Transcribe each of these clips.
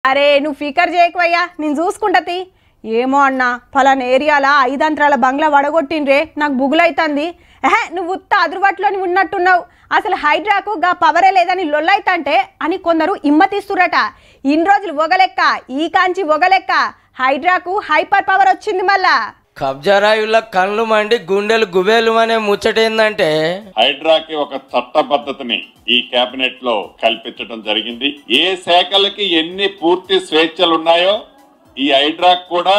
అరే నువ్వు ఫికర్ చేయకువయ్యా, నేను చూసుకుంటది. ఏమో అన్నా ఫలానా ఏరియాలో 5 అంతరాల బంగ్లా వడగొట్టిండ్రే, నాకు బుగులైతుంది. నువ్వు ఉత్త అదురుబాటులోని ఉన్నట్టున్నావు. అసలు హైడ్రాకు గా పవరే లేదని లొల్లైతంటే అని కొందరు ఇమ్మతిస్తురట. ఇన్ని రోజులు ఒగలెక్క, ఈ కాంచి ఒగలెక్క, హైడ్రాకు హైపర్ పవర్ వచ్చింది. మళ్ళా కబ్జారాయుల కళ్ళు మండి గుండెలు గుబేలు అనే ముచ్చటేందంటే హైడ్రాకి ఒక చట్ట పద్ధతిని ఈ కేబినెట్ లో కల్పించడం జరిగింది. ఏ శాఖలకి ఎన్ని పూర్తి స్వేచ్ఛలు ఉన్నాయో ఈ హైడ్రాక్ కూడా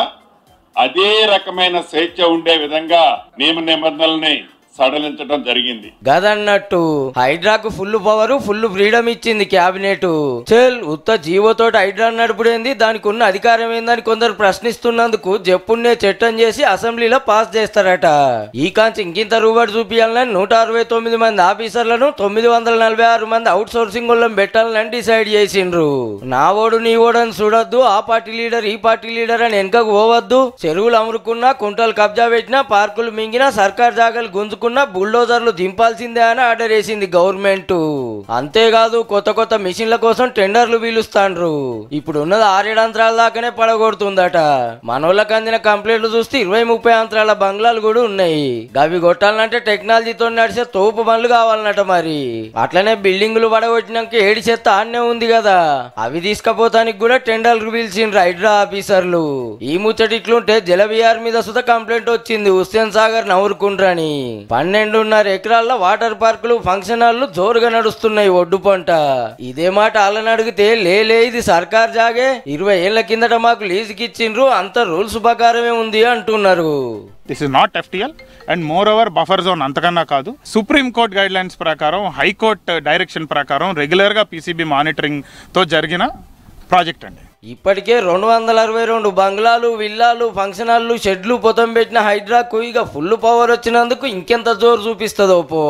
అదే రకమైన స్వేచ్ఛ ఉండే విధంగా నియమ నిబంధనల్ని సడలించడం జరిగింది. గదన్నట్టు హైడ్రాకు ఫుల్ పవర్ ఫుల్ ఫ్రీడమ్ ఇచ్చింది క్యాబినెట్. చెల్ ఉత్త జీవోతో హైడ్రా నడుపుడేంది, దానికి ఉన్న అధికారం ఏందని కొందరు ప్రశ్నిస్తున్నందుకు జప్పున్నే చట్టం చేసి అసెంబ్లీలో పాస్ చేస్తారట. ఈ కాంచి ఇంకింత రూబడి చూపించాలని 169 మంది ఆఫీసర్లను 946 మంది అవుట్ సోర్సింగ్ వాళ్ళని పెట్టాలని డిసైడ్ చేసిండ్రు. నా ఓడు నీ ఓడని చూడొద్దు, ఆ పార్టీ లీడర్ ఈ పార్టీ లీడర్ అని వెనకకు పోవద్దు. చెరువులు అమురుకున్నా, కుంటలు కబ్జా పెట్టినా, పార్కులు మింగినా, సర్కార్ జాగాలు గుంజుకున్నా బుల్డోజర్లు దింపాల్సిందే అని ఆర్డర్ వేసింది గవర్నమెంట్. అంతేకాదు కొత్త కొత్త మిషన్ల కోసం టెండర్లు పిలుస్తాండ్రు. ఇప్పుడు ఉన్నది 6-7 అంతరాల దాకానే పడగొడుతుందట. మనోళ్ళకి అందిన కంప్లైంట్లు చూస్తే 20-30 అంతరాల బంగ్లాలు కూడా ఉన్నాయి. అవి కొట్టాలంటే టెక్నాలజీతో నడిచే తోపు బండ్లు కావాలన్నట. మరి అట్లనే బిల్డింగులు పడగొట్టినాక ఏడి చెత్త ఆన్నే ఉంది కదా, అవి తీసుకపోతానికి కూడా టెండర్లు పిలిచిండ్రు హైడ్రా ఆఫీసర్లు. ఈ ముచ్చటి ఇట్లుంటే జలవిహార్ మీద సుధా కంప్లైంట్ వచ్చింది హుస్సేన్ సాగర్ నవ్వురుకుండ్రని. 12.5 ఎకరాల్లో వాటర్ పార్కులు, ఫంక్షన్ హాల్లు జోరుగా నడుస్తున్నాయి ఒడ్డు పంట. ఇదే మాట వాళ్ళని అడిగితే లేలే ఇది సర్కార్ జాగే, 20 ఏళ్ల కిందట మాకు లీజుకి ఇచ్చిండ్రు, అంత రూల్స్ ప్రకారమే ఉంది అంటున్నారు. This is not FTL and more over buffer zone అంతకన్నా కాదు. సుప్రీం కోర్ట్ గైడ్ లైన్స్ ప్రకారం, హైకోర్టు డైరెక్షన్ ప్రకారం రెగ్యులర్ గా PCB మానిటరింగ్ తో జరిగిన ప్రాజెక్ట్ అండి. ఇప్పటికే 262 బంగ్లాలు, విల్లాలు, ఫంక్షన్ హాల్లు, షెడ్లు పొతం పెట్టిన హైడ్రాకు ఇక ఫుల్ పవర్ వచ్చినందుకు ఇంకెంత జోరు చూపిస్తుందో పో.